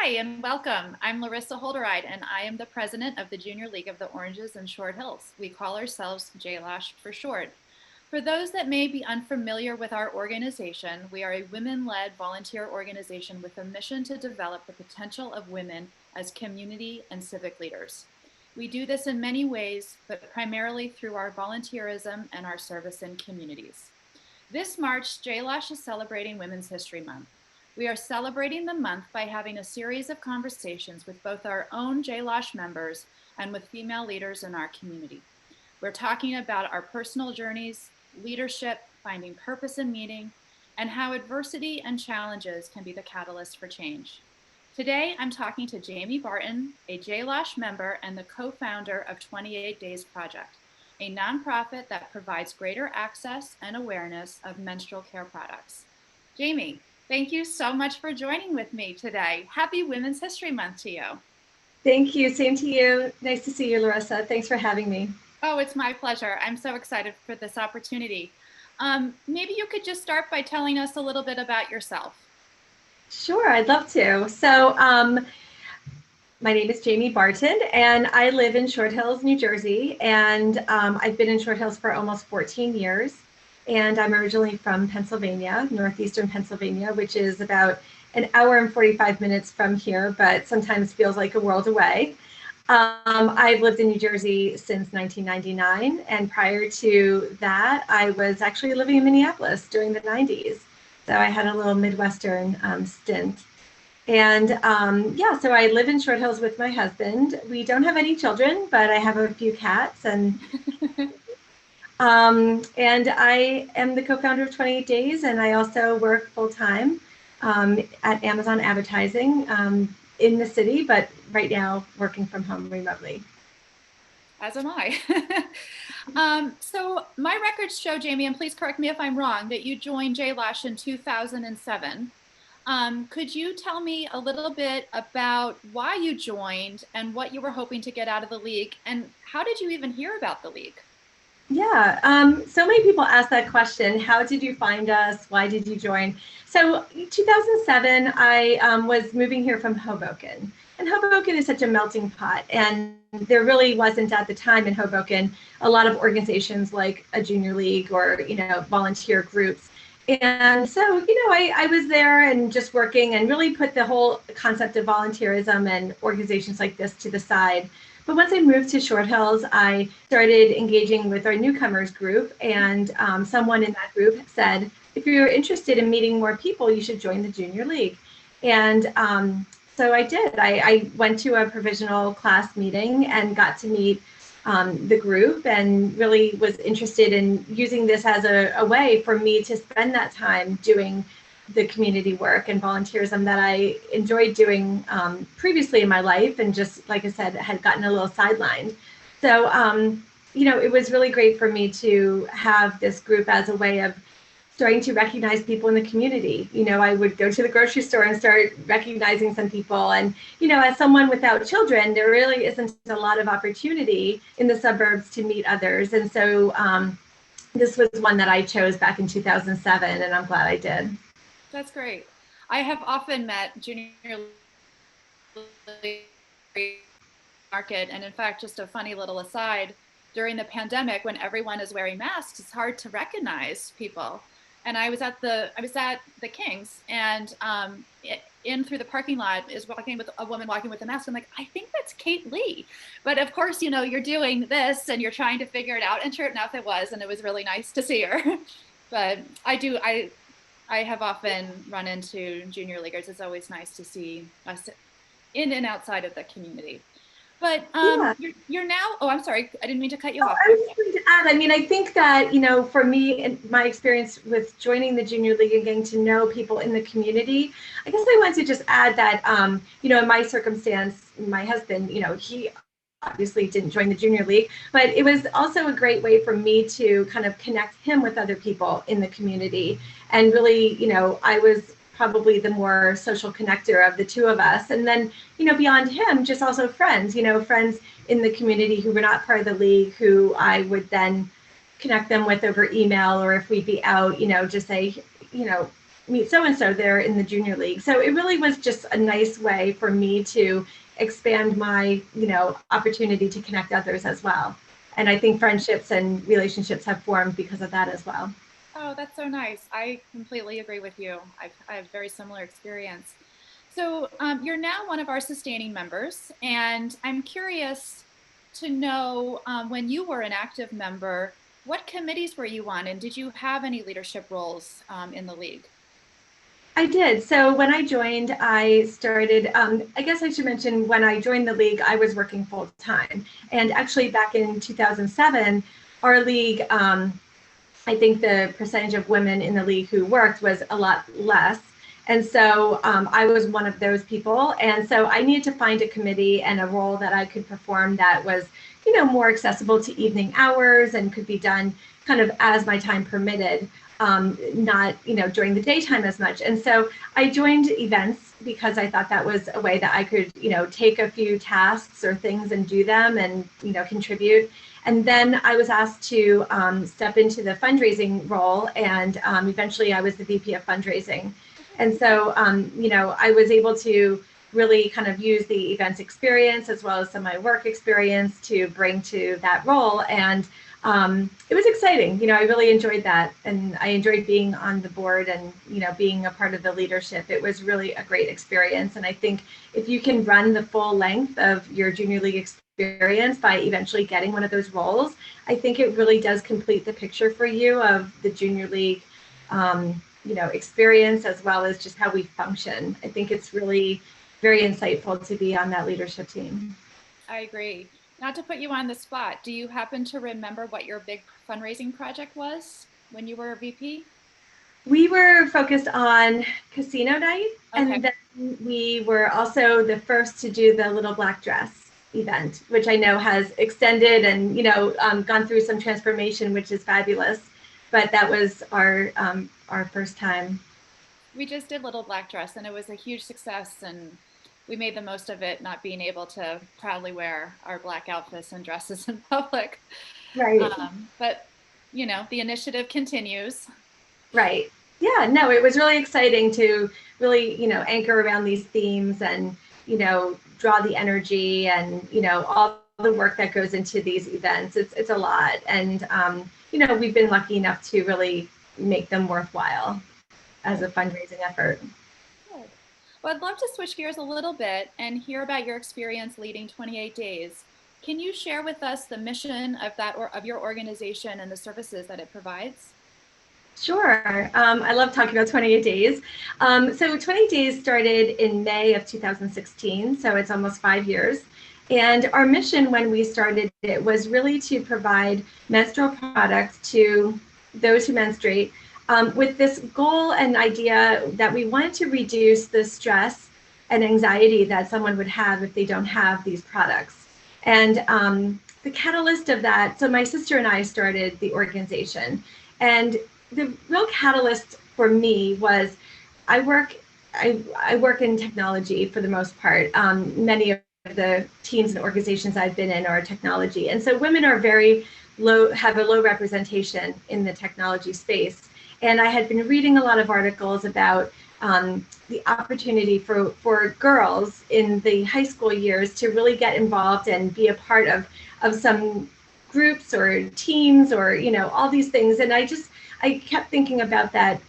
Hi, and welcome. I'm Larissa Holderide, and I am the president of the Junior League of the Oranges and Short Hills. We call ourselves JLOSH for short. For those that may be unfamiliar with our organization, we are a women-led volunteer organization with a mission to develop the potential of women as community and civic leaders. We do this in many ways, but primarily through our volunteerism and our service in communities. This March, JLOSH is celebrating Women's History Month. We are celebrating the month by having a series of conversations with both our own JLOSH members and with female leaders in our community. We're talking about our personal journeys, leadership, finding purpose in meaning, and how adversity and challenges can be the catalyst for change. Today, I'm talking to Jamy Barton, a JLOSH member and the co-founder of 28 Days Project, a nonprofit that provides greater access and awareness of menstrual care products. Jamy, thank you so much for joining with me today. Happy Women's History Month to you. Thank you. Same to you. Nice to see you, Larissa. Thanks for having me. Oh, it's my pleasure. I'm so excited for this opportunity. Maybe you could just start by telling us a little bit about yourself. Sure, I'd love to. So my name is Jamy Barton, and I live in Short Hills, New Jersey, and I've been in Short Hills for almost 14 years. And I'm originally from Pennsylvania, northeastern Pennsylvania, which is about an hour and 45 minutes from here, but sometimes feels like a world away. I've lived in New Jersey since 1999, and prior to that, I was actually living in Minneapolis during the 90s. So I had a little Midwestern stint. And yeah, so I live in Short Hills with my husband. We don't have any children, but I have a few cats, and I am the co-founder of 28 Days, and I also work full-time at Amazon Advertising in the city, but right now working from home remotely. As am I. So my records show, Jamy, and please correct me if I'm wrong, that you joined JLOSH in 2007. Could you tell me a little bit about why you joined and what you were hoping to get out of the league, and how did you even hear about the league? Yeah, so many people ask that question. How did you find us? Why did you join? So 2007, I was moving here from Hoboken. And Hoboken is such a melting pot. And there really wasn't at the time in Hoboken a lot of organizations like a junior league or, volunteer groups. And so, I was there and just working and really put the whole concept of volunteerism and organizations like this to the side. But once I moved to Short Hills, I started engaging with our newcomers group, and someone in that group said, if you're interested in meeting more people, you should join the Junior League. And so I did. I went to a provisional class meeting and got to meet the group, and really was interested in using this as a way for me to spend that time doing the community work and volunteerism that I enjoyed doing previously in my life, and just, like I said, had gotten a little sidelined. So, it was really great for me to have this group as a way of starting to recognize people in the community. I would go to the grocery store and start recognizing some people. And, as someone without children, there really isn't a lot of opportunity in the suburbs to meet others. And so this was one that I chose back in 2007, and I'm glad I did. That's great. I have often met junior market, and in fact, just a funny little aside, during the pandemic when everyone is wearing masks, it's hard to recognize people. And I was at the Kings, and in through the parking lot is walking with a woman walking with a mask. I'm like, I think that's Kate Lee. But of course, you're doing this and you're trying to figure it out. And sure enough, it was, and it was really nice to see her. But I have often run into junior leaguers. It's always nice to see us in and outside of the community. But Yeah. you're now, oh, I'm sorry, I didn't mean to cut you off. I was going to add, I think that, for me and my experience with joining the Junior League and getting to know people in the community, I guess I want to just add that, in my circumstance, my husband, he obviously didn't join the Junior League, but it was also a great way for me to kind of connect him with other people in the community. And really, I was probably the more social connector of the two of us. And then, beyond him, just also friends, friends in the community who were not part of the league, who I would then connect them with over email, or if we'd be out, just say, meet so-and-so there in the junior league. So it really was just a nice way for me to expand my, opportunity to connect others as well. And I think friendships and relationships have formed because of that as well. Oh, that's so nice. I completely agree with you. I have very similar experience. So you're now one of our sustaining members, and I'm curious to know when you were an active member, what committees were you on, and did you have any leadership roles in the league? I did. So when I joined, I started, I guess I should mention when I joined the league, I was working full time. And actually, back in 2007, our league, I think the percentage of women in the league who worked was a lot less. And so I was one of those people. And so I needed to find a committee and a role that I could perform that was, more accessible to evening hours and could be done kind of as my time permitted, not, during the daytime as much. And so I joined events because I thought that was a way that I could, take a few tasks or things and do them and, contribute. And then I was asked to step into the fundraising role, and eventually I was the VP of fundraising. And so, I was able to really kind of use the events experience as well as some of my work experience to bring to that role. And it was exciting. I really enjoyed that. And I enjoyed being on the board and, being a part of the leadership. It was really a great experience. And I think if you can run the full length of your junior league experience by eventually getting one of those roles, I think it really does complete the picture for you of the junior league, experience as well as just how we function. I think it's really very insightful to be on that leadership team. I agree. Not to put you on the spot, do you happen to remember what your big fundraising project was when you were a VP? We were focused on casino night, Okay. and then we were also the first to do the little black dress event, which I know has extended and gone through some transformation, which is fabulous. But that was our first time. We just did Little Black Dress, and it was a huge success, and we made the most of it, not being able to proudly wear our black outfits and dresses in public. Right. But, the initiative continues. Right. Yeah, no, it was really exciting to really, anchor around these themes and, draw the energy and, all the work that goes into these events. It's a lot. And, we've been lucky enough to really make them worthwhile as a fundraising effort. Good. Well, I'd love to switch gears a little bit and hear about your experience leading 28 Days. Can you share with us the mission of that or of your organization and the services that it provides? Sure. I love talking about 28 Days. So 28 Days started in May of 2016, so it's almost 5 years. And our mission when we started it was really to provide menstrual products to those who menstruate, with this goal and idea that we wanted to reduce the stress and anxiety that someone would have if they don't have these products. And the catalyst of that, so my sister and I started the organization. And the real catalyst for me was I work in technology for the most part. Many of the teams and organizations I've been in are technology, and so women are very low, have a low representation in the technology space. And I had been reading a lot of articles about the opportunity for girls in the high school years to really get involved and be a part of some groups or teams or all these things. And I kept thinking about that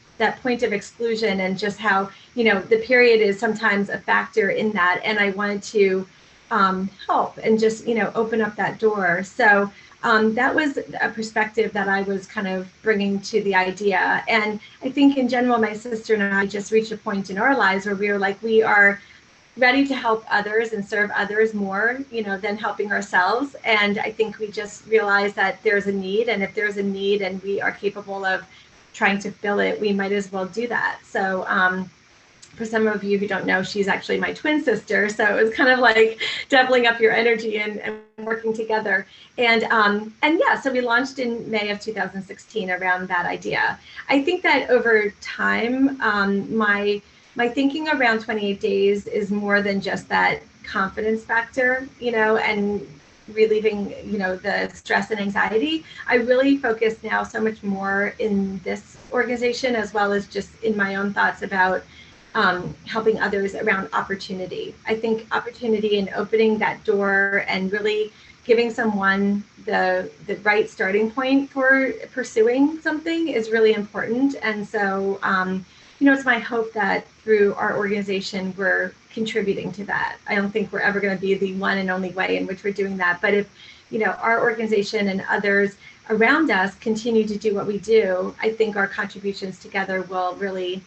point of exclusion and just how the period is sometimes a factor in that, and I wanted to help and just open up that door. So that was a perspective that I was kind of bringing to the idea. And I think in general, my sister and I just reached a point in our lives where we were like, we are ready to help others and serve others more, than helping ourselves. And I think we just realized that there's a need, and if there's a need and we are capable of trying to fill it, we might as well do that. So for some of you who don't know, she's actually my twin sister. So it was kind of like doubling up your energy and working together. And yeah, so we launched in May of 2016 around that idea. I think that over time, my thinking around 28 Days is more than just that confidence factor, and relieving, the stress and anxiety, I really focus now so much more in this organization, as well as just in my own thoughts about helping others around opportunity. I think opportunity and opening that door and really giving someone the right starting point for pursuing something is really important. And so, it's my hope that through our organization, we're contributing to that. I don't think we're ever going to be the one and only way in which we're doing that. But if, our organization and others around us continue to do what we do, I think our contributions together will really,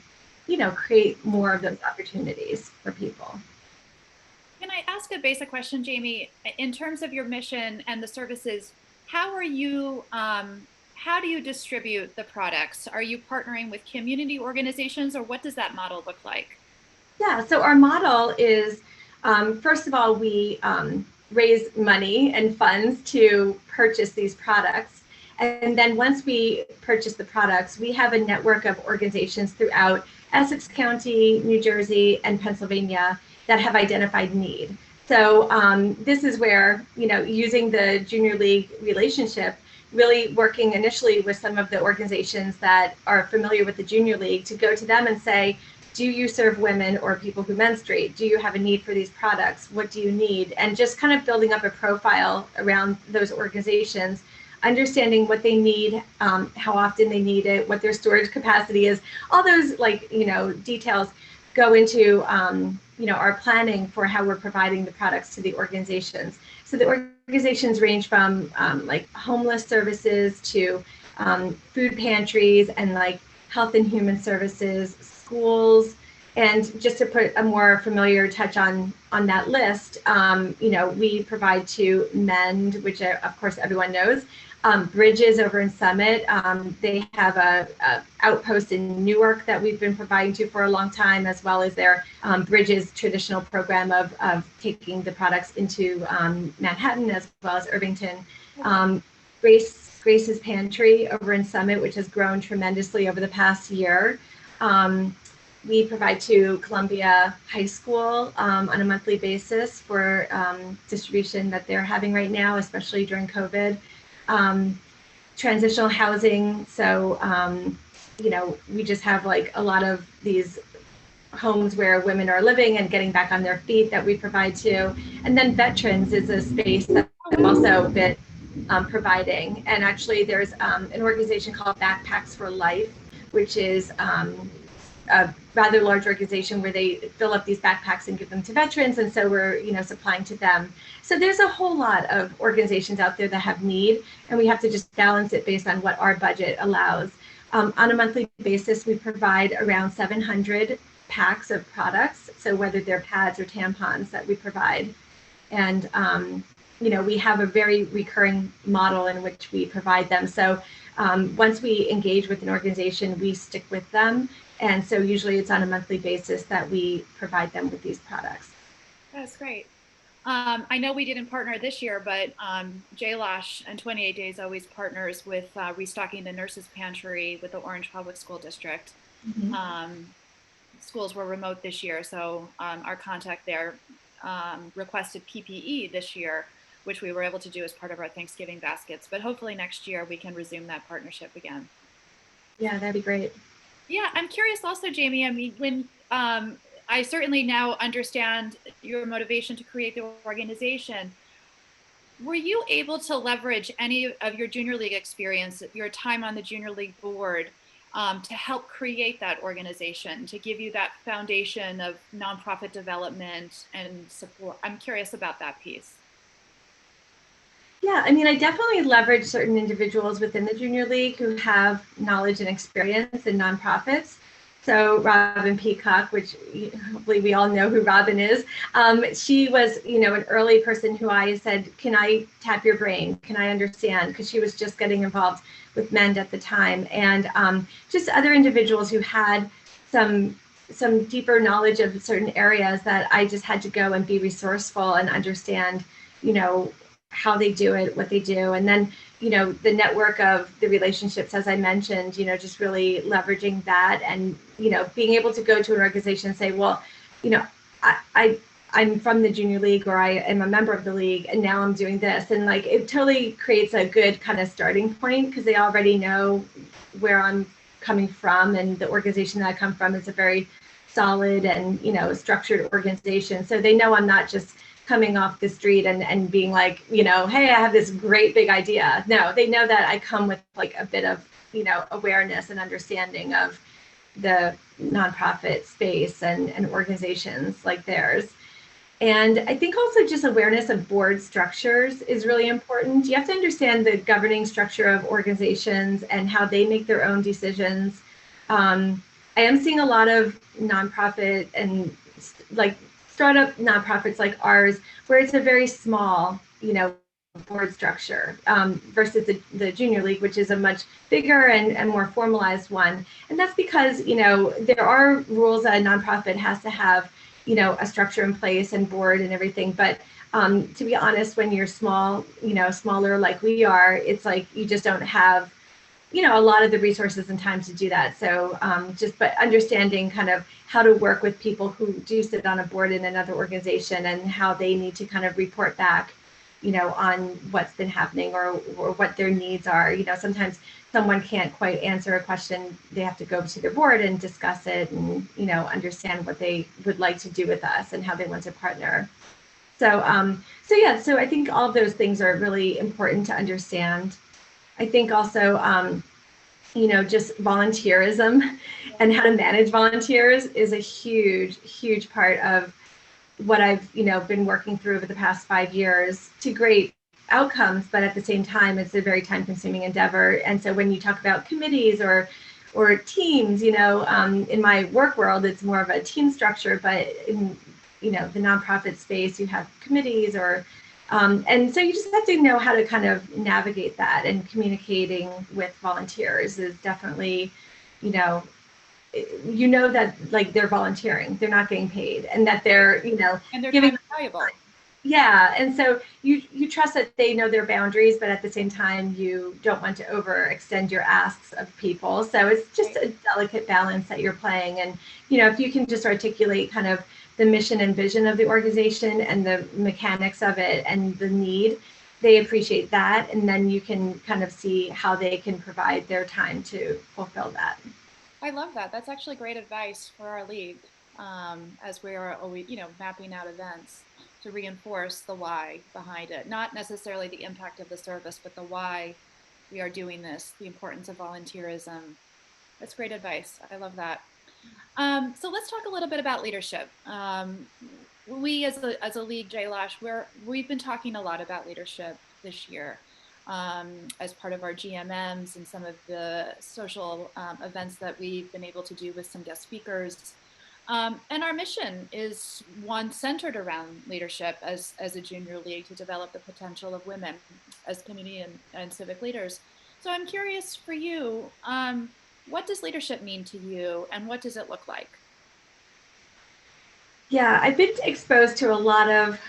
create more of those opportunities for people. Can I ask a basic question, Jamy? In terms of your mission and the services, how do you distribute the products? Are you partnering with community organizations, or what does that model look like? Yeah, so our model is, first of all, we raise money and funds to purchase these products. And then once we purchase the products, we have a network of organizations throughout Essex County, New Jersey, and Pennsylvania that have identified need. So this is where, using the Junior League relationship, really working initially with some of the organizations that are familiar with the Junior League to go to them and say, do you serve women or people who menstruate? Do you have a need for these products? What do you need? And just kind of building up a profile around those organizations, understanding what they need, how often they need it, what their storage capacity is, all those details go into our planning for how we're providing the products to the organizations. So the organizations range from like homeless services to food pantries and like health and human services, schools. And just to put a more familiar touch on that list, we provide to Mend, which of course everyone knows, Bridges over in Summit. They have a outpost in Newark that we've been providing to for a long time, as well as their Bridges traditional program of taking the products into Manhattan as well as Irvington. Grace's Pantry over in Summit, which has grown tremendously over the past year. We provide to Columbia High School on a monthly basis for distribution that they're having right now, especially during COVID. Transitional housing. So, we just have like a lot of these homes where women are living and getting back on their feet that we provide to. And then veterans is a space that I've also been providing. And actually there's an organization called Backpacks for Life, which is a rather large organization where they fill up these backpacks and give them to veterans, and so we're supplying to them. So there's a whole lot of organizations out there that have need, and we have to just balance it based on what our budget allows. On a monthly basis, we provide around 700 packs of products, so whether they're pads or tampons that we provide. And we have a very recurring model in which we provide them. So once we engage with an organization, we stick with them. And so usually it's on a monthly basis that we provide them with these products. That's great. I know we didn't partner this year, but JLOSH and 28 Days always partners with restocking the nurses' pantry with the Orange Public School District. Mm-hmm. Schools were remote this year, so our contact there requested PPE this year, which we were able to do as part of our Thanksgiving baskets. But hopefully next year we can resume that partnership again. Yeah, that'd be great. Yeah, I'm curious also, Jamy, I mean, when I certainly now understand your motivation to create the organization, were you able to leverage any of your Junior League experience, your time on the Junior League board, to help create that organization, to give you that foundation of nonprofit development and support? I'm curious about that piece. Yeah, I mean, I definitely leverage certain individuals within the Junior League who have knowledge and experience in nonprofits. So Robin Peacock, which hopefully we all know who Robin is, she was, an early person who I said, can I tap your brain? Can I understand? Because she was just getting involved with Mend at the time. And just other individuals who had some deeper knowledge of certain areas that I just had to go and be resourceful and understand, how they do it, what they do. And then, the network of the relationships, as I mentioned, just really leveraging that and, being able to go to an organization and say, well, I I'm from the junior league, or I am a member of the league, and now I'm doing this. And like, it totally creates a good kind of starting point, because they already know where I'm coming from, and the organization that I come from is a very solid and, you know, structured organization. So they know I'm not just coming off the street and being like, you know, hey, I have this great big idea. No, they know that I come with like a bit of, you know, awareness and understanding of the nonprofit space and organizations like theirs. And I think also just awareness of board structures is really important. You have to understand the governing structure of organizations and how they make their own decisions. I am seeing a lot of nonprofit and like startup nonprofits like ours, where it's a very small, you know, board structure versus the junior league, which is a much bigger and more formalized one. And that's because, you know, there are rules that a nonprofit has to have, you know, a structure in place and board and everything. But to be honest, when you're small, you know, smaller like we are, it's like you just don't have, you know, a lot of the resources and time to do that. So but understanding kind of how to work with people who do sit on a board in another organization, and how they need to kind of report back, you know, on what's been happening, or what their needs are. You know, sometimes someone can't quite answer a question, they have to go to their board and discuss it, and, you know, understand what they would like to do with us and how they want to partner. So so I think all of those things are really important to understand. I think also, you know, just volunteerism and how to manage volunteers is a huge, huge part of what I've, you know, been working through over the past 5 years to great outcomes, but at the same time, it's a very time-consuming endeavor. And so when you talk about committees or teams, you know, in my work world, it's more of a team structure, but in, you know, the nonprofit space, you have committees or and so you just have to know how to kind of navigate that, and communicating with volunteers is definitely, you know that like they're volunteering, they're not getting paid, and that they're, you know, and they're giving time valuable. Yeah, and so you trust that they know their boundaries, but at the same time, you don't want to overextend your asks of people. So it's just a delicate balance that you're playing. And, you know, if you can just articulate kind of the mission and vision of the organization and the mechanics of it and the need, they appreciate that. And then you can kind of see how they can provide their time to fulfill that. I love that. That's actually great advice for our league, as we are always, you know, mapping out events to reinforce the why behind it. Not necessarily the impact of the service, but the why we are doing this, the importance of volunteerism. That's great advice. I love that. So let's talk a little bit about leadership. We as a league, JLOSH, we've been talking a lot about leadership this year, as part of our GMMs and some of the social events that we've been able to do with some guest speakers. And our mission is one centered around leadership as a junior league, to develop the potential of women as community and civic leaders. So I'm curious for you, what does leadership mean to you, and what does it look like? Yeah, I've been exposed to a lot of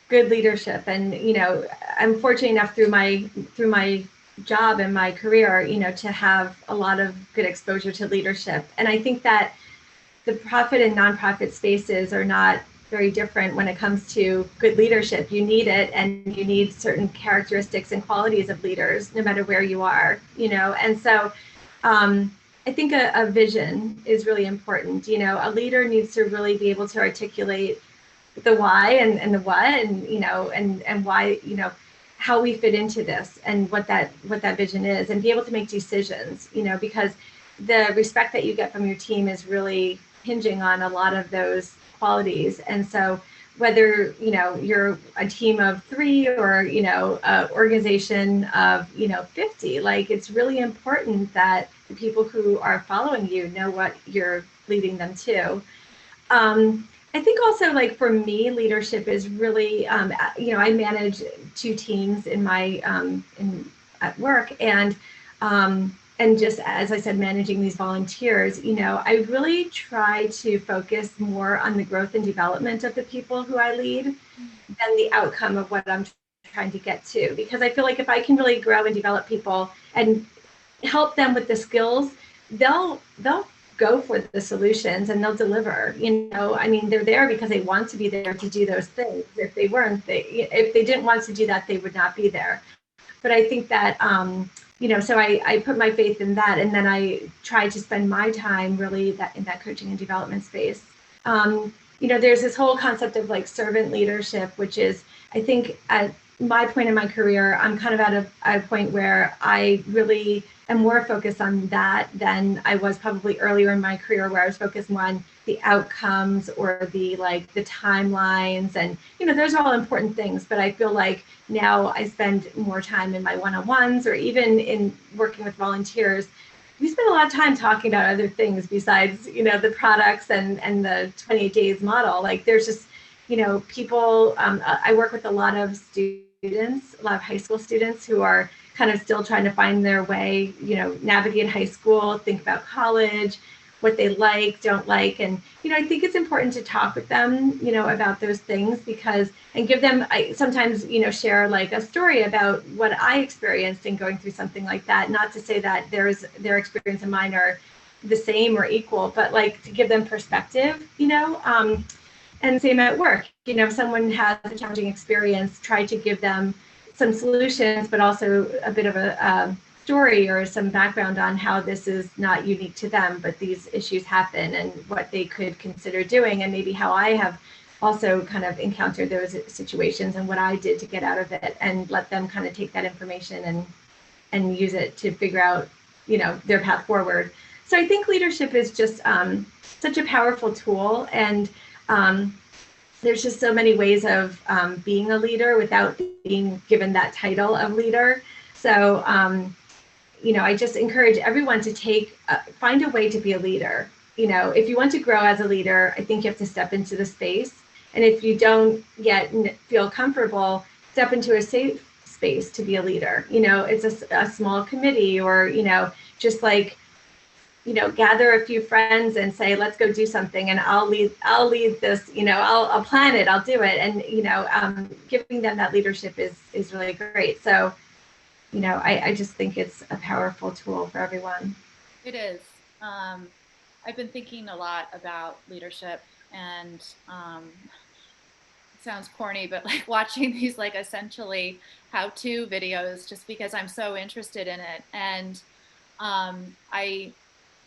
good leadership, and, you know, I'm fortunate enough through my job and my career, you know, to have a lot of good exposure to leadership. And I think that the profit and nonprofit spaces are not very different when it comes to good leadership. You need it, and you need certain characteristics and qualities of leaders, no matter where you are, you know. And so I think a vision is really important. You know, a leader needs to really be able to articulate the why and the what, and, you know, and why, you know, how we fit into this, and what that vision is, and be able to make decisions, you know, because the respect that you get from your team is really hinging on a lot of those qualities. And so whether, you know, you're a team of 3 or, you know, an organization of, you know, 50, like, it's really important that the people who are following you know what you're leading them to. I think also, like, for me, leadership is really, you know, I manage 2 teams in my at work, and just, as I said, managing these volunteers, you know, I really try to focus more on the growth and development of the people who I lead than the outcome of what I'm trying to get to. Because I feel like if I can really grow and develop people and help them with the skills, they'll go for the solutions and they'll deliver. I mean, they're there because they want to be there to do those things. If they weren't, if they didn't want to do that, they would not be there. But I think that, so I put my faith in that, and then I try to spend my time really in that coaching and development space. There's this whole concept of like servant leadership, which is, I think at my point in my career, I'm kind of at a point where I really am more focused on that than I was probably earlier in my career, where I was focused more on the outcomes or the timelines, and those are all important things. But I feel like now I spend more time in my one-on-ones, or even in working with volunteers. We spend a lot of time talking about other things besides the products and the 28 days model. Like there's just people. I work with a lot of students, a lot of high school students who are kind of still trying to find their way, navigate high school, think about college, what they like, don't like. And, I think it's important to talk with them, about those things, and give them, I sometimes, share like a story about what I experienced in going through something like that. Not to say that their experience and mine are the same or equal, but like to give them perspective, and same at work. If someone has a challenging experience, try to give them some solutions, but also a bit of a story or some background on how this is not unique to them, but these issues happen and what they could consider doing, and maybe how I have also kind of encountered those situations and what I did to get out of it, and let them kind of take that information and use it to figure out, their path forward. So I think leadership is just such a powerful tool, and there's just so many ways of being a leader without being given that title of leader. So, I just encourage everyone to find a way to be a leader. If you want to grow as a leader, I think you have to step into the space. And if you don't yet feel comfortable, step into a safe space to be a leader. It's a small committee, or, just like, gather a few friends and say, let's go do something, and I'll lead this, I'll plan it, I'll do it. And, giving them that leadership is really great. So, I just think it's a powerful tool for everyone. It is. I've been thinking a lot about leadership, and it sounds corny, but like watching these like essentially how-to videos, just because I'm so interested in it. And I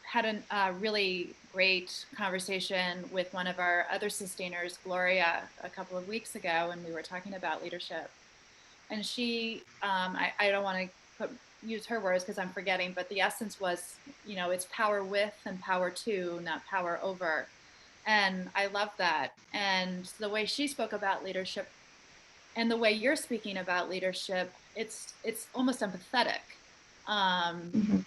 had a really great conversation with one of our other sustainers, Gloria, a couple of weeks ago, and we were talking about leadership. And she, I don't want to use her words because I'm forgetting, but the essence was, it's power with and power to, not power over. And I love that. And the way she spoke about leadership and the way you're speaking about leadership, it's almost empathetic. Mm-hmm.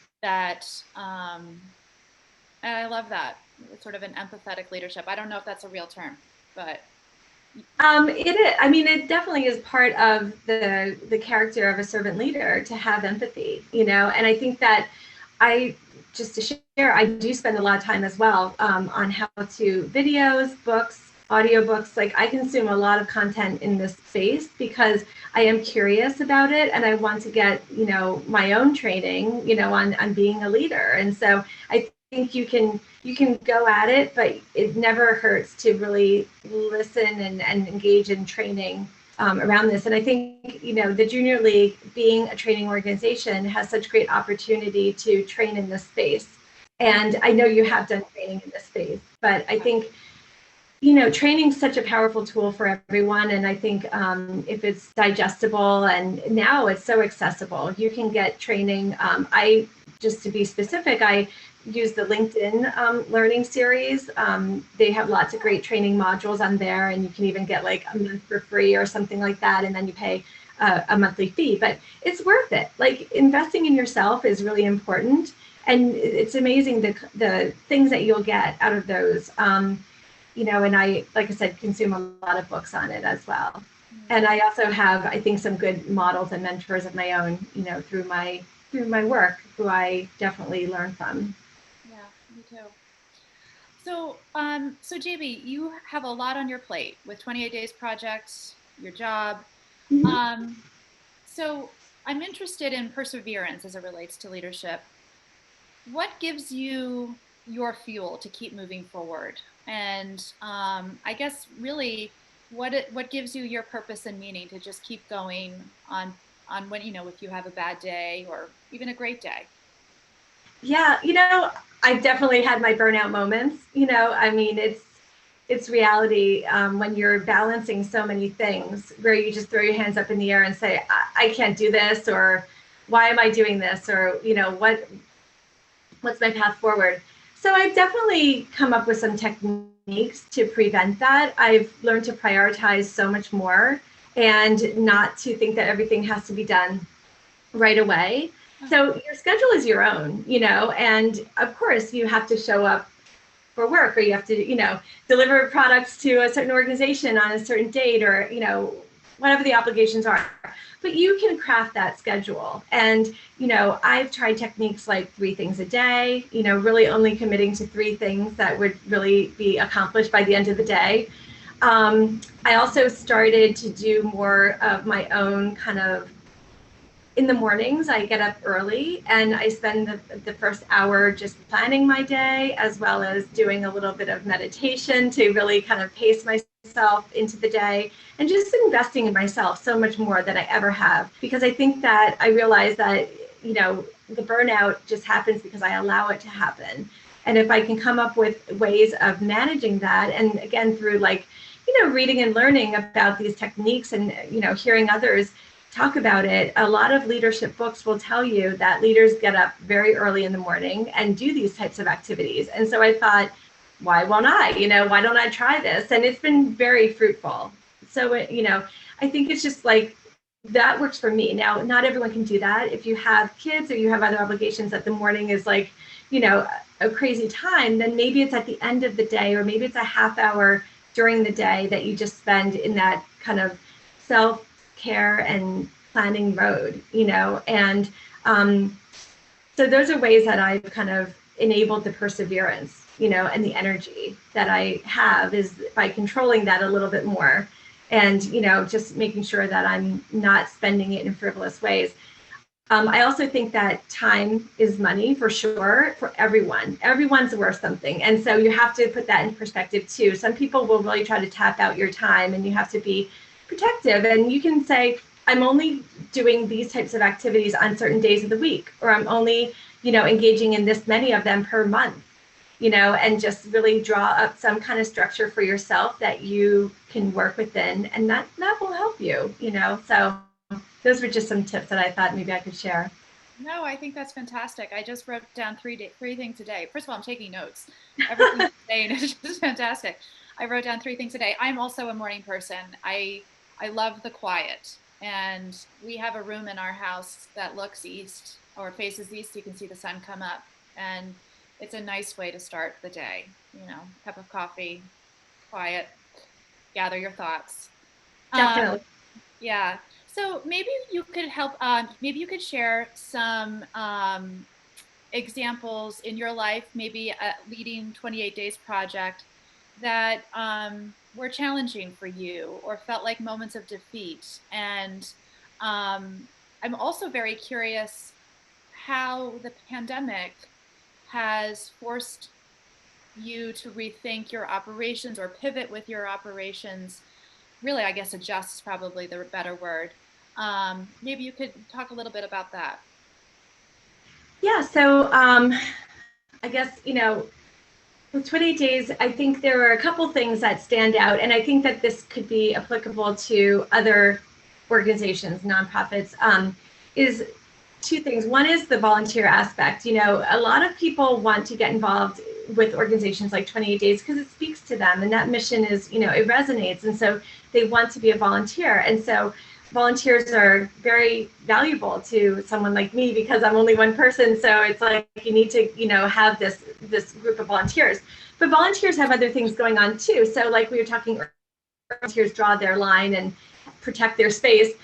And I love that. It's sort of an empathetic leadership. I don't know if that's a real term, but it is. I mean, it definitely is part of the character of a servant leader to have empathy, and I think that just to share, I do spend a lot of time as well on how-to videos, books, audiobooks. Like I consume a lot of content in this space because I am curious about it, and I want to get, my own training, on being a leader. And so I think you can go at it, but it never hurts to really listen and engage in training around this. And I think, the Junior League, being a training organization, has such great opportunity to train in this space. And I know you have done training in this space, but I think, training is such a powerful tool for everyone. And I think if it's digestible, and now it's so accessible, you can get training. Just to be specific, I use the LinkedIn learning series. They have lots of great training modules on there, and you can even get like a month for free or something like that, and then you pay a monthly fee. But it's worth it. Like investing in yourself is really important, and it's amazing the things that you'll get out of those. And I, like I said, consume a lot of books on it as well. And I also have, I think, some good models and mentors of my own, through my work, who I definitely learn from. yeah, me too. So Jamy, you have a lot on your plate with 28 Days Project, your job. Mm-hmm. So I'm interested in perseverance as it relates to leadership. What gives you your fuel to keep moving forward. And I guess really what gives you your purpose and meaning to just keep going on when, if you have a bad day or even a great day. Yeah, I've definitely had my burnout moments. I mean, it's reality when you're balancing so many things where you just throw your hands up in the air and say, I can't do this, or why am I doing this, or what's my path forward. So I've definitely come up with some techniques to prevent that. I've learned to prioritize so much more and not to think that everything has to be done right away. So your schedule is your own, and of course you have to show up for work, or you have to, deliver products to a certain organization on a certain date, or, whatever the obligations are. But you can craft that schedule. And, I've tried techniques like 3 things a day, really only committing to 3 things that would really be accomplished by the end of the day. I also started to do more of my own kind of in the mornings. I get up early and I spend the first hour just planning my day, as well as doing a little bit of meditation to really kind of pace myself into the day, and just investing in myself so much more than I ever have. Because I think that I realize that, the burnout just happens because I allow it to happen. And if I can come up with ways of managing that, and again, through reading and learning about these techniques and, hearing others talk about it, a lot of leadership books will tell you that leaders get up very early in the morning and do these types of activities. And so I thought, why won't I? Why don't I try this? And it's been very fruitful. So, I think it's just like that works for me. Now, not everyone can do that. If you have kids or you have other obligations that the morning is like, a crazy time, then maybe it's at the end of the day, or maybe it's a half hour during the day that you just spend in that kind of self-care and planning mode, and so those are ways that I've kind of enabled the perseverance, and the energy that I have is by controlling that a little bit more, and, just making sure that I'm not spending it in frivolous ways. I also think that time is money for sure for everyone. Everyone's worth something. And so you have to put that in perspective too. Some people will really try to tap out your time, and you have to be protective. And you can say, I'm only doing these types of activities on certain days of the week, or I'm only, engaging in this many of them per month, and just really draw up some kind of structure for yourself that you can work within, and that will help you, So those were just some tips that I thought maybe I could share. No, I think that's fantastic. I just wrote down three things a day. First of all, I'm taking notes. Everything you're saying is just fantastic. I wrote down 3 things a day. I'm also a morning person. I love the quiet, and we have a room in our house that looks east or faces east. You can see the sun come up, and it's a nice way to start the day. Cup of coffee, quiet, gather your thoughts. Um, Definitely. yeah. So maybe you could help. Maybe you could share some examples in your life, maybe a leading 28 days project that were challenging for you or felt like moments of defeat. And I'm also very curious how the pandemic has forced you to rethink your operations or pivot with your operations. Really, I guess adjust is probably the better word. Maybe you could talk a little bit about that. Yeah. So I guess, with 28 days, I think there are a couple things that stand out, and I think that this could be applicable to other organizations, nonprofits, is 2 things. One is the volunteer aspect. A lot of people want to get involved with organizations like 28 Days because it speaks to them, and that mission is, it resonates, and so they want to be a volunteer. And so volunteers are very valuable to someone like me because I'm only one person. So it's like you need to, have this group of volunteers. But volunteers have other things going on too. So like we were talking, volunteers draw their line and protect their space.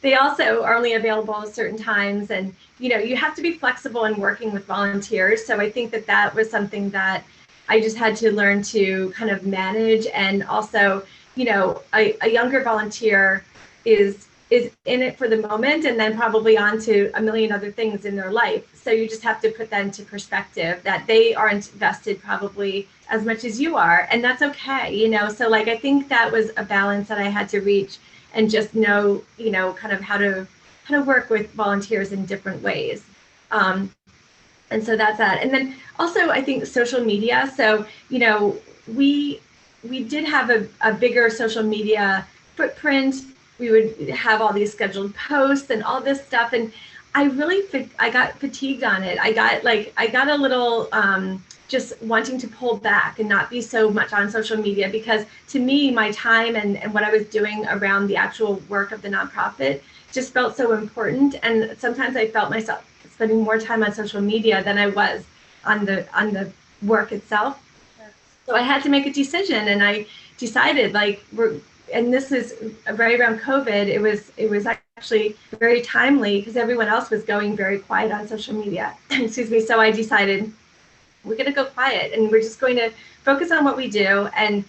They also are only available at certain times, and you have to be flexible in working with volunteers. So I think that was something that I just had to learn to kind of manage. And also, a younger volunteer is is in it for the moment and then probably on to a million other things in their life. So you just have to put that into perspective, that they aren't invested probably as much as you are, and that's okay, you know. So like I think that was a balance that I had to reach, and just know, you know, kind of how to work with volunteers in different ways. And so that's that. And then also I think social media. So, you know, we did have a bigger social media footprint. We would have all these scheduled posts and all this stuff. And I got fatigued on it. I got a little just wanting to pull back and not be so much on social media, because to me, my time and what I was doing around the actual work of the nonprofit just felt so important. And sometimes I felt myself spending more time on social media than I was on the work itself. So I had to make a decision, and I decided, like, and this is right around COVID. It was actually very timely because everyone else was going very quiet on social media. Excuse me. So I decided we're going to go quiet, and we're just going to focus on what we do. And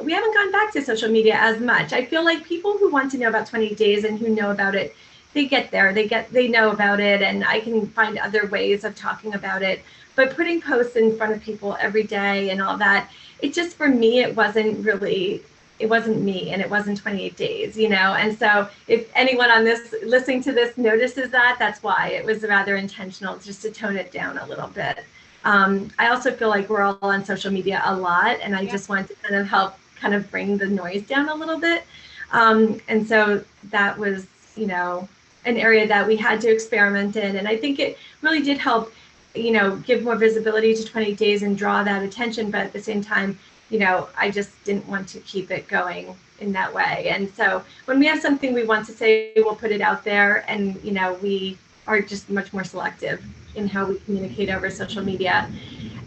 we haven't gone back to social media as much. I feel like people who want to know about 28 days and who know about it, they get there, they know about it, and I can find other ways of talking about it. But putting posts in front of people every day and all that, it just, for me, it wasn't me, and it wasn't 28 days, you know. And so if anyone on this listening to this notices that, that's why it was rather intentional, just to tone it down a little bit. I also feel like we're all on social media a lot, and I just want to kind of help kind of bring the noise down a little bit. And so that was, you know, an area that we had to experiment in. And I think it really did help, you know, give more visibility to 20 days and draw that attention. But at the same time, you know, I just didn't want to keep it going in that way. And so when we have something we want to say, we'll put it out there. And, you know, we are just much more selective in how we communicate over social media.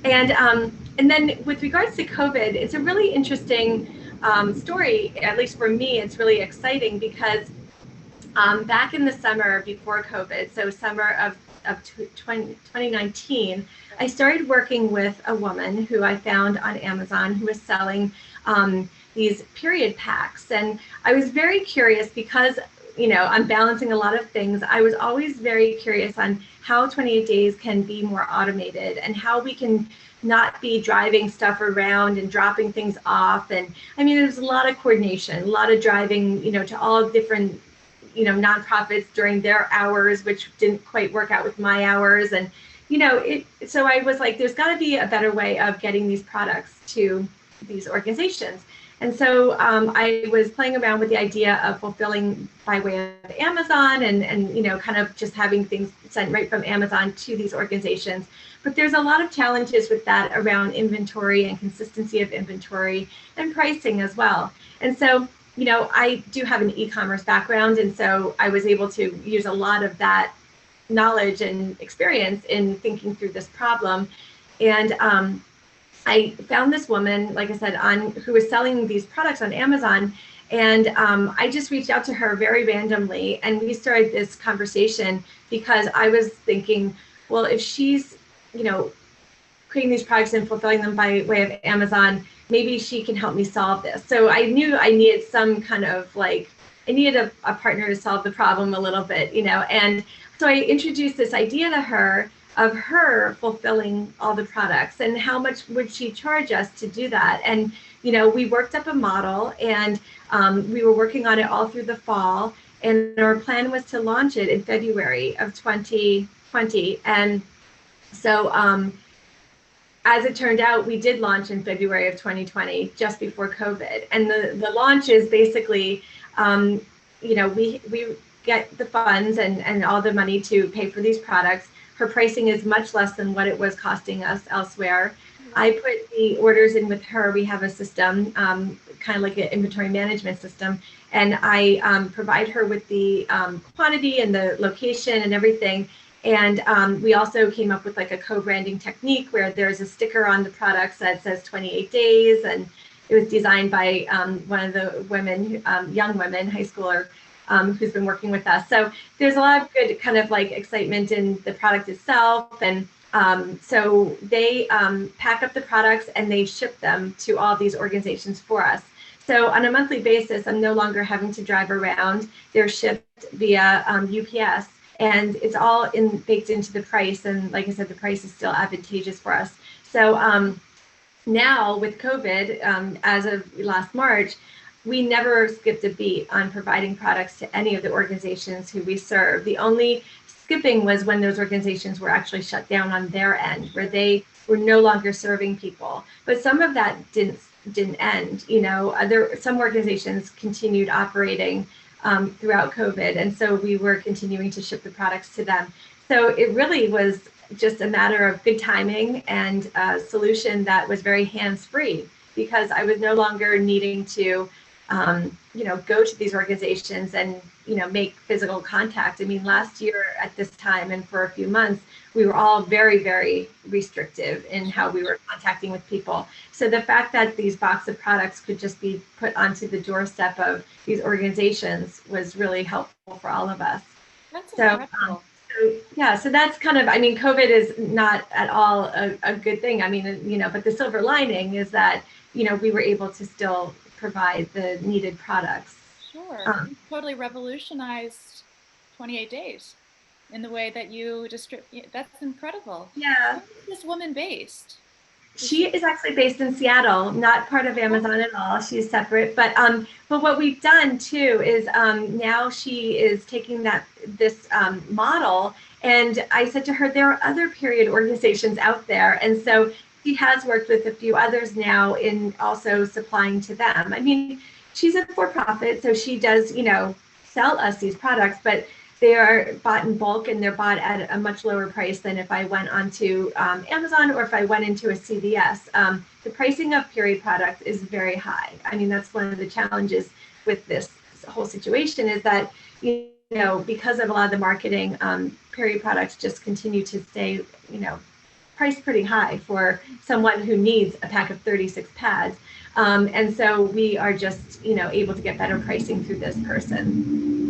And then with regards to COVID, it's a really interesting story. At least for me, it's really exciting because back in the summer before COVID, so summer of 2019, I started working with a woman who I found on Amazon who was selling these period packs. And I was very curious because, you know, I'm balancing a lot of things. I was always very curious on how 28 days can be more automated and how we can not be driving stuff around and dropping things off. And I mean, there's a lot of coordination, a lot of driving, you know, to all different, you know, nonprofits during their hours, which didn't quite work out with my hours. And, you know, so I was like, there's got to be a better way of getting these products to these organizations. And so I was playing around with the idea of fulfilling by way of Amazon and, you know, kind of just having things sent right from Amazon to these organizations. But there's a lot of challenges with that around inventory and consistency of inventory and pricing as well. And so, you know, I do have an e-commerce background, and so I was able to use a lot of that knowledge and experience in thinking through this problem. And I found this woman, like I said, who was selling these products on Amazon, and I just reached out to her very randomly, and we started this conversation because I was thinking, well, if she's, you know, creating these products and fulfilling them by way of Amazon, maybe she can help me solve this. So I knew I needed some kind of I needed a partner to solve the problem a little bit, you know. And so I introduced this idea to her of her fulfilling all the products and how much would she charge us to do that. And, you know, we worked up a model, and we were working on it all through the fall. And our plan was to launch it in February of 2020. And so, as it turned out, we did launch in February of 2020, just before COVID. And the launch is basically, you know, we get the funds and all the money to pay for these products. Her pricing is much less than what it was costing us elsewhere. I put the orders in with her. We have a system, kind of like an inventory management system. And I provide her with the quantity and the location and everything. And we also came up with like a co-branding technique where there's a sticker on the products that says 28 days. And it was designed by one of the women, young women, high schooler, who's been working with us. So there's a lot of good kind of like excitement in the product itself. And so they pack up the products and they ship them to all these organizations for us. So on a monthly basis, I'm no longer having to drive around. They're shipped via UPS, and it's all baked into the price. And like I said, the price is still advantageous for us. So now with COVID, as of last March, we never skipped a beat on providing products to any of the organizations who we serve. The only skipping was when those organizations were actually shut down on their end, where they were no longer serving people. But some of that didn't end. Some organizations continued operating throughout COVID, and so we were continuing to ship the products to them. So it really was just a matter of good timing and a solution that was very hands-free, because I was no longer needing to go to these organizations and make physical contact. I mean, last year at this time and for a few months, we were all very, very restrictive in how we were contacting with people. So the fact that these box of products could just be put onto the doorstep of these organizations was really helpful for all of us. That's incredible. So that's kind of, I mean, COVID is not at all a good thing. I mean, but the silver lining is that, we were able to still provide the needed products. Sure. You totally revolutionized 28 days in the way that you distribute. That's incredible. Yeah. Where is this woman based? She is actually based in Seattle, not part of Amazon at all. She's separate. But what we've done too is now she is taking this model, and I said to her, there are other period organizations out there, and so she has worked with a few others now in also supplying to them. I mean, she's a for-profit, so she does sell us these products, but they are bought in bulk, and they're bought at a much lower price than if I went onto Amazon or if I went into a CVS. The pricing of period product is very high. I mean, that's one of the challenges with this whole situation, is that, because of a lot of the marketing, period products just continue to stay, priced pretty high for someone who needs a pack of 36 pads. And so we are just, able to get better pricing through this person.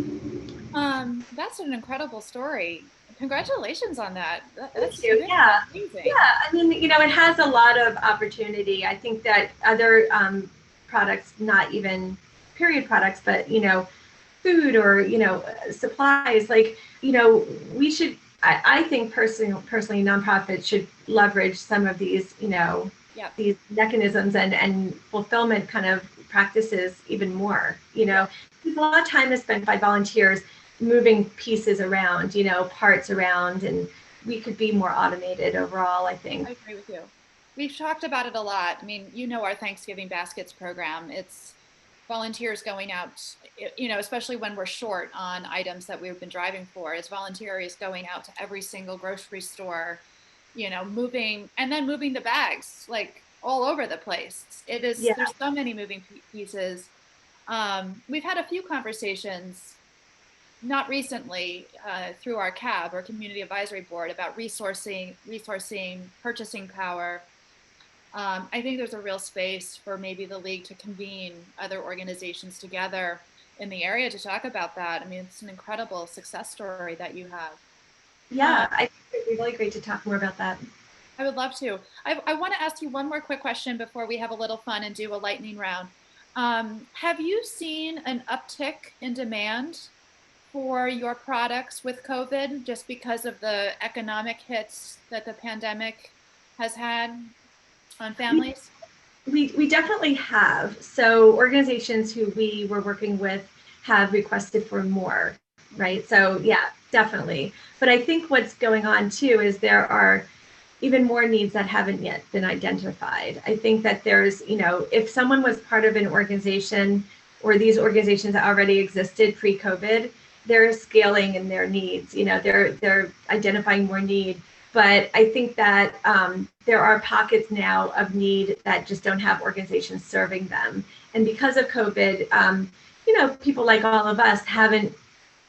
That's an incredible story. Congratulations on that. Thank you. Yeah. Amazing. Yeah. I mean, it has a lot of opportunity. I think that other products, not even period products, but, food or, supplies, like, we should, I think personally, nonprofits should leverage some of these, these mechanisms and fulfillment kind of practices even more, because a lot of time is spent by volunteers moving pieces around, parts around, and we could be more automated overall, I think. I agree with you. We've talked about it a lot. I mean, our Thanksgiving Baskets program. It's volunteers going out, especially when we're short on items that we've been driving for. It's volunteers going out to every single grocery store, moving the bags like all over the place. There's so many moving pieces. We've had a few conversations, not recently, through our CAB, or Community Advisory Board, about resourcing, purchasing power. I think there's a real space for maybe the League to convene other organizations together in the area to talk about that. I mean, it's an incredible success story that you have. Yeah, I think it'd be really great to talk more about that. I would love to. I want to ask you one more quick question before we have a little fun and do a lightning round. Have you seen an uptick in demand for your products with COVID, just because of the economic hits that the pandemic has had on families? We definitely have. So organizations who we were working with have requested for more, right? So yeah, definitely. But I think what's going on too is there are even more needs that haven't yet been identified. I think that there's, if someone was part of an organization, or these organizations that already existed pre-COVID, they're scaling in their needs, they're identifying more need. But I think that there are pockets now of need that just don't have organizations serving them. And because of COVID, people like all of us haven't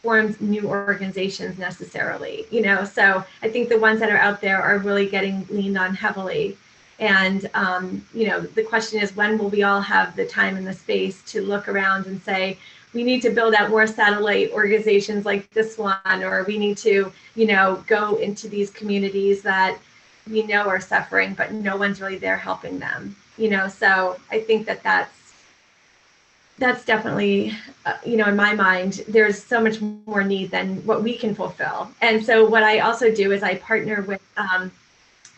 formed new organizations necessarily, so I think the ones that are out there are really getting leaned on heavily. And, the question is, when will we all have the time and the space to look around and say, we need to build out more satellite organizations like this one, or we need to, go into these communities that we know are suffering, but no one's really there helping them, so I think that that's that's definitely, in my mind, there's so much more need than what we can fulfill. And so what I also do is I partner with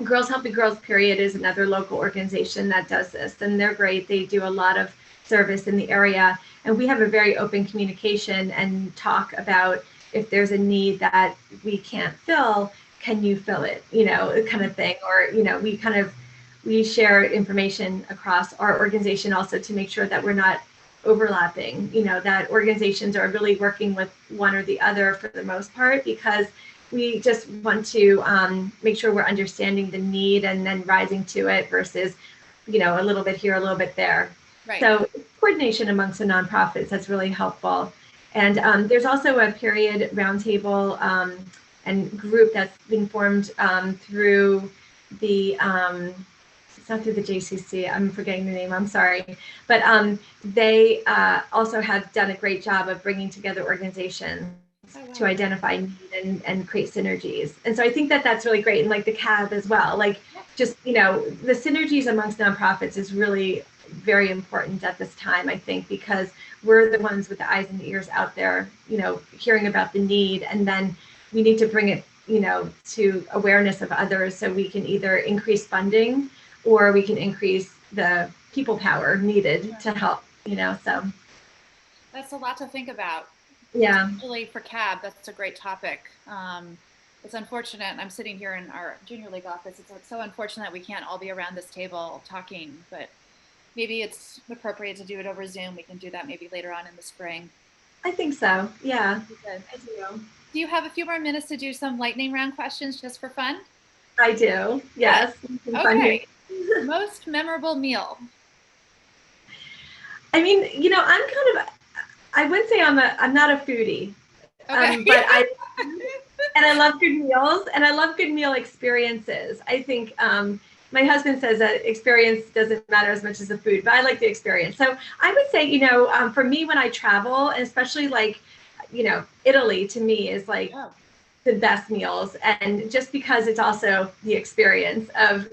Girls Helping Girls Period is another local organization that does this, and they're great. They do a lot of service in the area, and we have a very open communication and talk about if there's a need that we can't fill, can you fill it, kind of thing. Or, we share information across our organization also to make sure that we're not overlapping, that organizations are really working with one or the other for the most part, because we just want to make sure we're understanding the need and then rising to it versus, a little bit here, a little bit there. Right. So coordination amongst the nonprofits, that's really helpful. And there's also a period roundtable and group that's been formed through the, it's not through the JCC, I'm forgetting the name, I'm sorry. But they also have done a great job of bringing together organizations to identify need and create synergies. And so I think that that's really great. And like the CAB as well, like just, the synergies amongst nonprofits is really very important at this time, I think, because we're the ones with the eyes and ears out there, hearing about the need. And then we need to bring it, to awareness of others so we can either increase funding or we can increase the people power needed to help, so. That's a lot to think about. Yeah. Especially for CAB, that's a great topic. It's unfortunate, I'm sitting here in our Junior League office, it's so unfortunate we can't all be around this table talking, but maybe it's appropriate to do it over Zoom. We can do that maybe later on in the spring. I think so, yeah. Good. I do. Do you have a few more minutes to do some lightning round questions just for fun? I do, yes. Okay. Most memorable meal? I mean, I'm kind of, I wouldn't say I'm not a foodie, okay. But and I love good meals and I love good meal experiences. I think my husband says that experience doesn't matter as much as the food, but I like the experience. So I would say, for me, when I travel, and especially like, Italy to me is like the best meals. And just because it's also the experience of,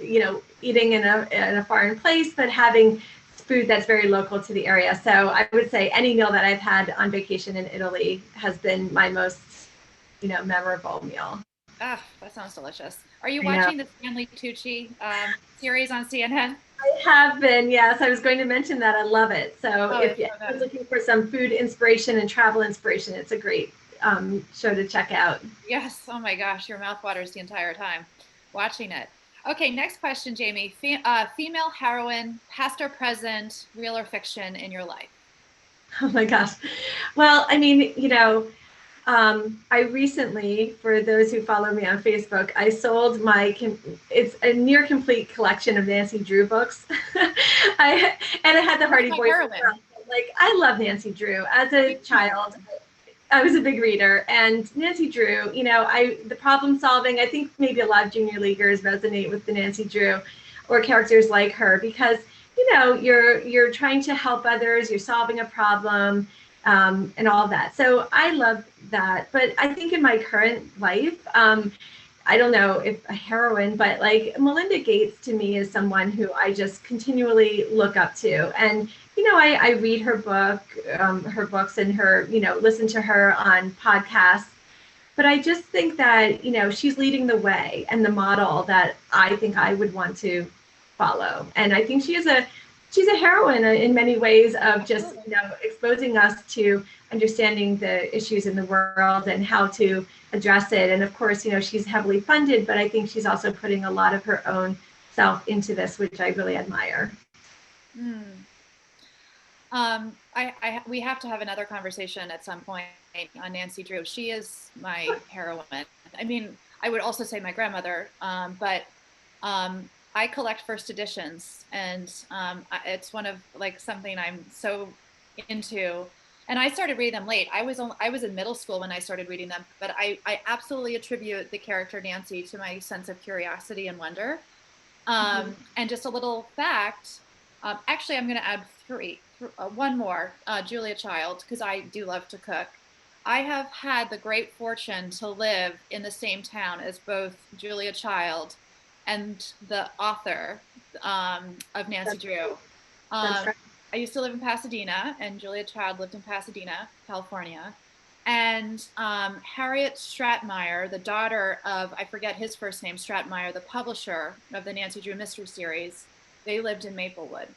eating in a foreign place, but having food that's very local to the area. So I would say any meal that I've had on vacation in Italy has been my most, memorable meal. Ah, that sounds delicious. Are you watching the Stanley Tucci series on CNN? I have been, yes. I was going to mention that. I love it. So if you're looking for some food inspiration and travel inspiration, it's a great show to check out. Yes. Oh my gosh, your mouth waters the entire time watching it. Okay, next question, Jamy. Female heroine, past or present, real or fiction in your life? Oh my gosh. Well, I mean, I recently, for those who follow me on Facebook, I sold it's a near complete collection of Nancy Drew books. And I had the Hardy Boys. Like, I love Nancy Drew. As a child, I was a big reader, and Nancy Drew, the problem solving, I think maybe a lot of junior leaguers resonate with the Nancy Drew or characters like her, because, you're trying to help others, you're solving a problem, and all that. So I love that. But I think in my current life, I don't know if a heroine, but like Melinda Gates to me is someone who I just continually look up to. And, I read her books and listen to her on podcasts. But I just think that, she's leading the way and the model that I think I would want to follow. And I think she's a heroine in many ways of just, exposing us to understanding the issues in the world and how to address it. And of course, she's heavily funded, but I think she's also putting a lot of her own self into this, which I really admire. We have to have another conversation at some point on Nancy Drew. She is my heroine. I mean, I would also say my grandmother, but I collect first editions, and it's one of like something I'm so into. And I started reading them late. I was in middle school when I started reading them, but I absolutely attribute the character Nancy to my sense of curiosity and wonder. And just a little fact, actually, I'm going to add one more, Julia Child, because I do love to cook. I have had the great fortune to live in the same town as both Julia Child and the author of Nancy Drew. That's right. I used to live in Pasadena, and Julia Child lived in Pasadena, California. And Harriet Stratmeyer, the daughter of, I forget his first name, Stratmeyer, the publisher of the Nancy Drew Mystery Series, they lived in Maplewood.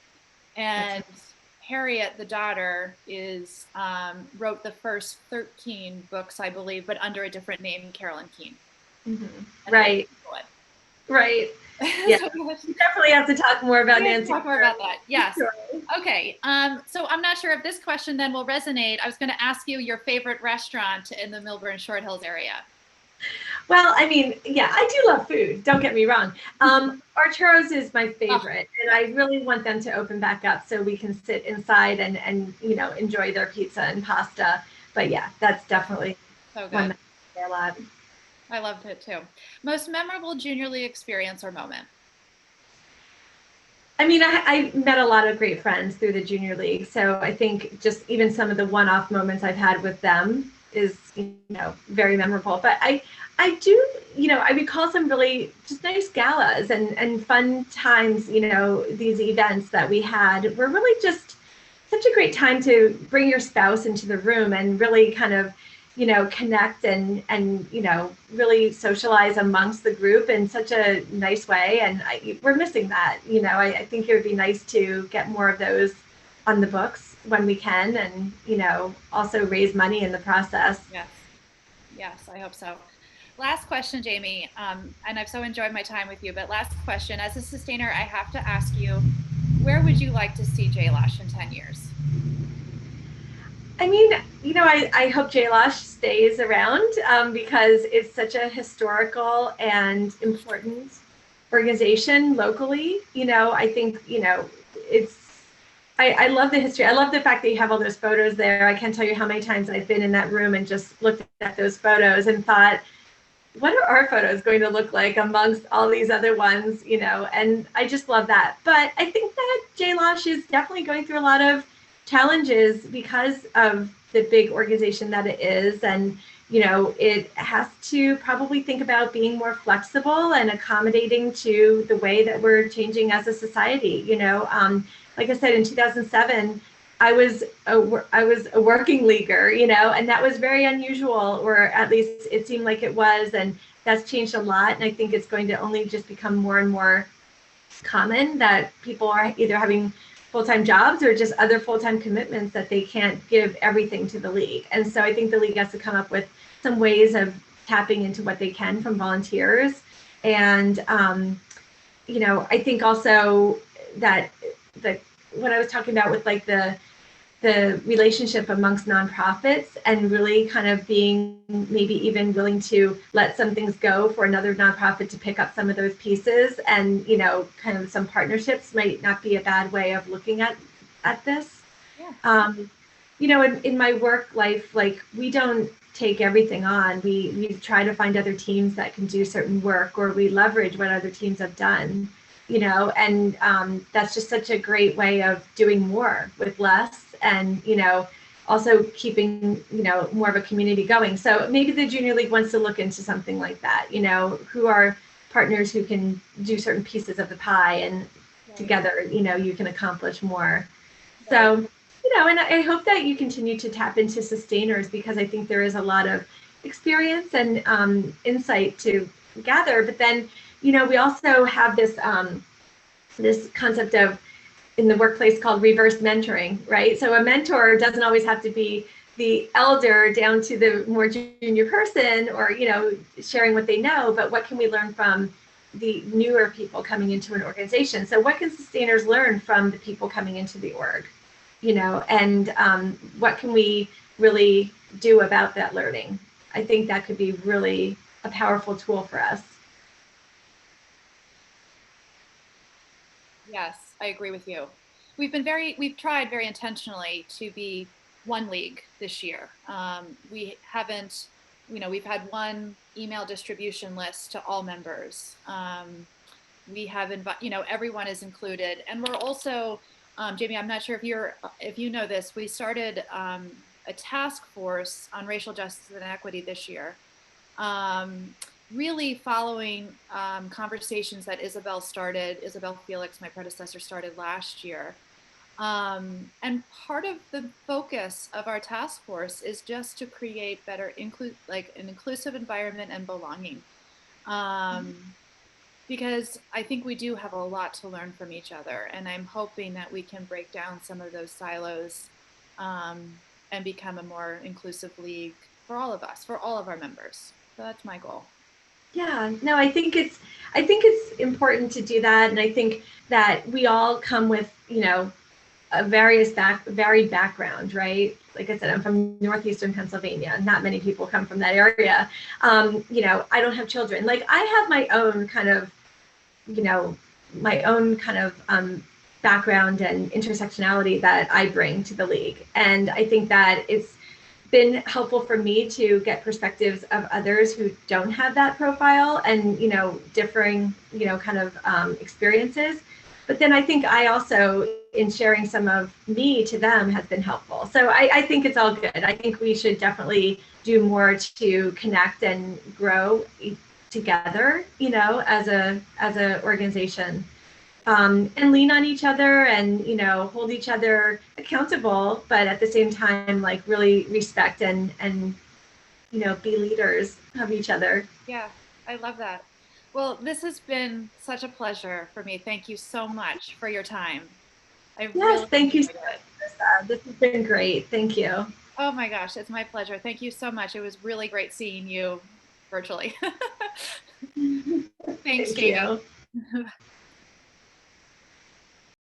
That's And Harriet, the daughter, is wrote the first 13 books, I believe, but under a different name, Carolyn Keene. right. Right. Yeah. So We definitely have to talk more about we have to Nancy. talk more about that. Yes. Sure. Okay. So I'm not sure if this question then will resonate. I was going to ask you your favorite restaurant in the Millburn Short Hills area. Well, I mean, yeah, I do love food. Don't get me wrong. Arturo's is my favorite, and I really want them to open back up so we can sit inside and enjoy their pizza and pasta. But yeah, that's definitely so good. One that I say a lot. I loved it too. Most memorable Junior League experience or moment? I mean, I met a lot of great friends through the Junior League, so I think just even some of the one-off moments I've had with them is very memorable. But I do, I recall some really just nice galas and fun times. These events that we had were really just such a great time to bring your spouse into the room and really kind of connect and really socialize amongst the group in such a nice way. And we're missing that. I think it would be nice to get more of those on the books when we can, and also raise money in the process. Yes, I hope so. Last question, Jamy, and I've so enjoyed my time with you, but last question, as a sustainer, I have to ask you, where would you like to see JLOSH in 10 years? I mean, I hope JLOSH stays around because it's such a historical and important organization locally. I think, I love the history. I love the fact that you have all those photos there. I can't tell you how many times I've been in that room and just looked at those photos and thought, what are our photos going to look like amongst all these other ones, and I just love that. But I think that JLOSH is definitely going through a lot of challenges because of the big organization that it is. And, it has to probably think about being more flexible and accommodating to the way that we're changing as a society. Like I said, in 2007, I was a working leaguer, and that was very unusual, or at least it seemed like it was, and that's changed a lot. And I think it's going to only just become more and more common that people are either having full-time jobs or just other full-time commitments that they can't give everything to the league. And so I think the league has to come up with some ways of tapping into what they can from volunteers. And I think also that what I was talking about with like the relationship amongst nonprofits and really kind of being maybe even willing to let some things go for another nonprofit to pick up some of those pieces, and kind of some partnerships might not be a bad way of looking at this. Yeah. In my work life, like, we don't take everything on. We try to find other teams that can do certain work, or we leverage what other teams have done, and that's just such a great way of doing more with less, and also keeping more of a community going. So maybe the Junior League wants to look into something like that. Who are partners who can do certain pieces of the pie, and together you can accomplish more. So and I hope that you continue to tap into sustainers, because I think there is a lot of experience and insight to gather. But then we also have this this concept of, in the workplace, called reverse mentoring, right? So a mentor doesn't always have to be the elder down to the more junior person, or sharing what they know, but what can we learn from the newer people coming into an organization? So what can sustainers learn from the people coming into the org, and what can we really do about that learning? I think that could be really a powerful tool for us. Yes, I agree with you. We've tried very intentionally to be one league this year. We haven't, we've had one email distribution list to all members. We have everyone is included, and we're also, Jamy, I'm not sure if you know this, we started a task force on racial justice and equity this year. Really following conversations that Isabel Felix, my predecessor, started last year. And part of the focus of our task force is just to create better like an inclusive environment and belonging. Um, because I think we do have a lot to learn from each other, and I'm hoping that we can break down some of those silos, and become a more inclusive league for all of us, for all of our members. So that's my goal. Yeah, no, I think it's important to do that, and I think that we all come with, a varied background, right? Like I said, I'm from northeastern Pennsylvania, and not many people come from that area. I don't have children. Like I have you know, my own kind of background and intersectionality that I bring to the league, and I think that it's been helpful for me to get perspectives of others who don't have that profile and differing kind of experiences. But then I think I also, in sharing some of me to them, has been helpful. So I think it's all good. I think we should definitely do more to connect and grow together, as a organization, and lean on each other and hold each other accountable, but at the same time like really respect and be leaders of each other. Yeah, I love that. Well, this has been such a pleasure for me. Thank you so much for your time. I Yes, really thank you so enjoyed it. much, Krista. This has been great. Thank you. Oh my gosh, it's my pleasure. Thank you so much. It was really great seeing you virtually. Thanks, Thank Jamie. you.